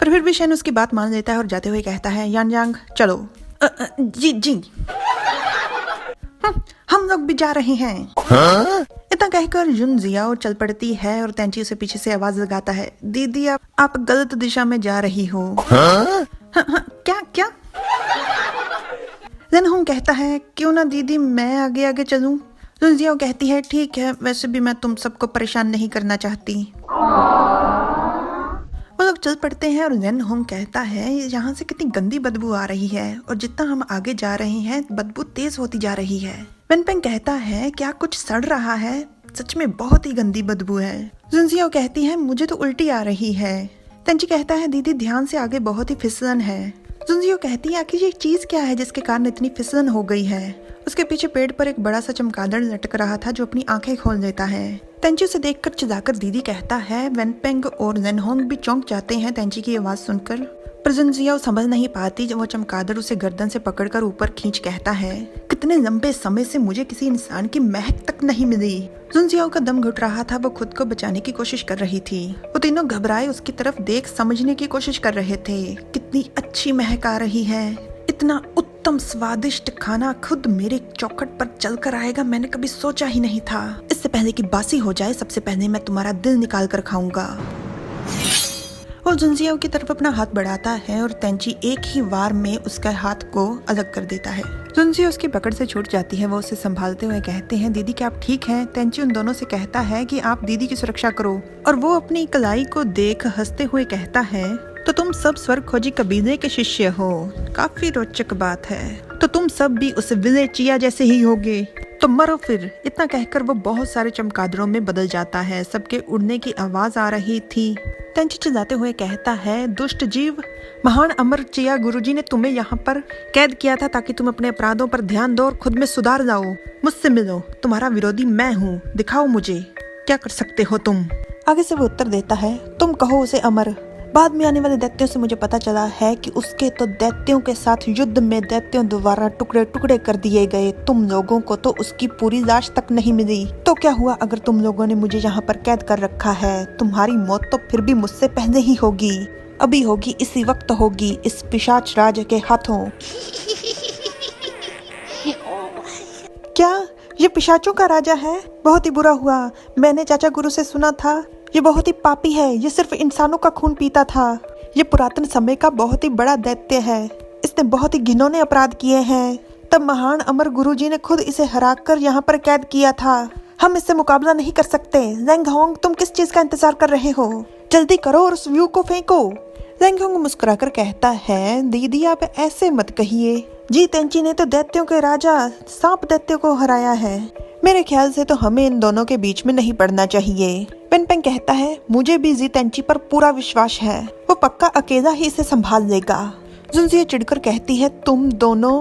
पर फिर भी शेन उसकी बात मान लेता है और जाते हुए कहता है यानयांग चलो। जी जी हम लोग भी जा रहे हैं। इतना कहकर जुन जियाओ चल पड़ती है और तेंची उसे पीछे से आवाज लगाता है दीदी आप गलत दिशा में जा रही हो। क्या क्या? जेनहोंग कहता है क्यों ना दीदी मैं आगे आगे चलूं। जुन जियाओ कहती है ठीक है, वैसे भी मैं तुम सबको परेशान नहीं करना चाहती। वो लोग चल पड़ते हैं और जेनहोंग कहता है यहाँ से कितनी गंदी बदबू आ रही है और जितना हम आगे जा रहे हैं बदबू तेज होती जा रही है। वेनपेंग कहता है क्या कुछ सड़ रहा है? सच में बहुत ही गंदी बदबू है। जुन जियाओ कहती है मुझे तो उल्टी आ रही है। तेंची कहता है दीदी ध्यान से, आगे बहुत ही फिसलन है। जुन जियाओ कहती है आखिर ये चीज क्या है जिसके कारण इतनी फिसलन हो गई है। उसके पीछे पेड़ पर एक बड़ा सा चमगादड़ लटक रहा था जो अपनी आंखें खोल देता है। तेंची उसे देखकर चिल्लाकर दीदी कहता है। वेनपेंग और जेनहोंग भी चौंक जाते हैं तेंची की आवाज सुनकर, पर जुन जियाओ समझ नहीं पाती जब वो चमगादड़ उसे गर्दन से पकड़कर ऊपर खींच कहता है कितने लंबे समय से मुझे किसी इंसान की महक तक नहीं मिली। जुन जियाओ का दम घुट रहा था, वो खुद को बचाने की कोशिश कर रही थी। वो तीनों घबराए उसकी तरफ देख समझने की कोशिश कर रहे थे। कितनी अच्छी महक आ रही है, इतना उत्तम स्वादिष्ट खाना खुद मेरे चौखट पर चलकर आएगा, मैंने कभी सोचा ही नहीं था। इससे पहले कि बासी हो जाए सबसे पहले मैं तुम्हारा दिल निकाल कर खाऊंगा। वो जुन जियाओ की तरफ अपना हाथ बढ़ाता है और तेंची एक ही वार में उसका हाथ को अलग कर देता है। जुन जियाओ उसकी पकड़ से छूट जाती है। वो उसे संभालते हुए कहते हैं दीदी क्या आप ठीक हैं? तेंची उन दोनों से कहता है कि आप दीदी की सुरक्षा करो और वो अपनी कलाई को देख हंसते हुए कहता है तो तुम सब स्वर्ग खोजी कबीले के शिष्य हो, काफी रोचक बात है। तो तुम सब भी उस विले चिया जैसे ही होगे, तो मरो फिर। इतना कहकर वो बहुत सारे चमगादड़ों में बदल जाता है। सबके उड़ने की आवाज आ रही थी। तेंची चिल्लाते हुए कहता है दुष्ट जीव, महान अमर चिया गुरुजी ने तुम्हें यहाँ पर कैद किया था ताकि तुम अपने अपराधों पर ध्यान दो और खुद में सुधार लाओ। मुझसे मिलो, तुम्हारा विरोधी मैं हूँ, दिखाओ मुझे क्या कर सकते हो तुम। आगे से वो उत्तर देता है तुम कहो उसे अमर। बाद में आने वाले दैत्यों से मुझे पता चला है कि उसके तो दैत्यों के साथ युद्ध में दैत्यों द्वारा टुकड़े टुकड़े कर दिए गए। तुम लोगों को तो उसकी पूरी लाश तक नहीं मिली। तो क्या हुआ अगर तुम लोगों ने मुझे यहाँ पर कैद कर रखा है? तुम्हारी मौत तो फिर भी मुझसे पहले ही होगी, अभी होगी, इसी वक्त होगी, इस पिशाच राज के हाथों। क्या ये पिशाचों का राजा है? बहुत ही बुरा हुआ। मैंने चाचा गुरु से सुना था ये बहुत ही पापी है, ये सिर्फ इंसानों का खून पीता था। ये पुरातन समय का बहुत ही बड़ा दैत्य है, इसने बहुत ही घिनौने अपराध किए हैं। तब महान अमर गुरुजी ने खुद इसे हराकर यहाँ पर कैद किया था। हम इससे मुकाबला नहीं कर सकते। जेनहोंग तुम किस चीज का इंतजार कर रहे हो? जल्दी करो और उस व्यू को फेंको। जेनहोंग मुस्कुराकर कहता है दीदी आप ऐसे मत कहिए। जी तेंची ने तो दैत्यों के राजा सांप दैत्य को हराया है। मेरे ख्याल से तो हमें इन दोनों के बीच में नहीं पड़ना चाहिए। वेनपेंग कहता है मुझे भी जी तेंची पर पूरा विश्वास है, वो पक्का अकेला ही इसे संभाल लेगा। जुन जियाओ चिढ़कर कहती है तुम दोनों।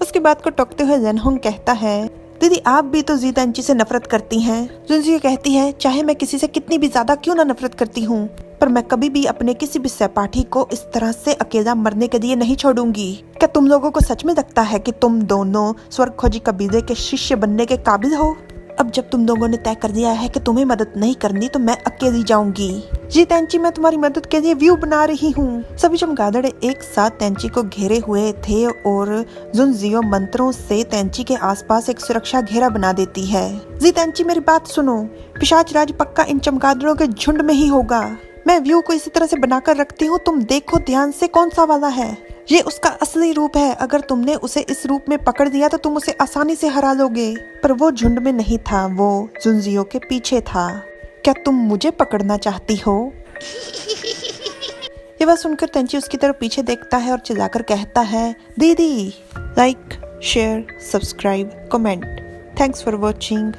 उसकी बात को टोकते हुए जेनहोंग कहता है दीदी आप भी तो जी तेंची से नफरत करती हैं। जुन जियाओ कहती है चाहे मैं किसी से कितनी भी ज्यादा क्यों ना नफरत करती हूँ, पर मैं कभी भी अपने किसी भी सहपाठी को इस तरह से अकेला मरने के लिए नहीं छोड़ूंगी। क्या तुम लोगों को सच में लगता है कि तुम दोनों स्वर्ग खोजी कबीले के शिष्य बनने के काबिल हो? अब जब तुम लोगों ने तय कर दिया है कि तुम्हें मदद नहीं करनी तो मैं अकेली जाऊंगी। जी तेंची मैं तुम्हारी मदद के लिए व्यू बना रही हूँ। सभी चमगादड़ एक साथ तेंची को घेरे हुए थे और जुन जियाओ मंत्रों से तेंची के आसपास एक सुरक्षा घेरा बना देती है। जी तेंची मेरी बात सुनो, पिशाच राज पक्का इन चमगादड़ों के झुंड में ही होगा। मैं व्यू को इसी तरह से बनाकर रखती हूँ, तुम देखो ध्यान से कौन सा वाला है। ये उसका असली रूप है, अगर तुमने उसे इस रूप में पकड़ दिया तो तुम उसे आसानी से हरा लोगे। पर वो झुंड में नहीं था, वो जुन जियाओ के पीछे था। क्या तुम मुझे पकड़ना चाहती हो? ये बात सुनकर तेंची उसकी तरफ पीछे देखता है और चिल्लाकर कहता है दीदी। Like, share, subscribe, comment. Thanks for watching.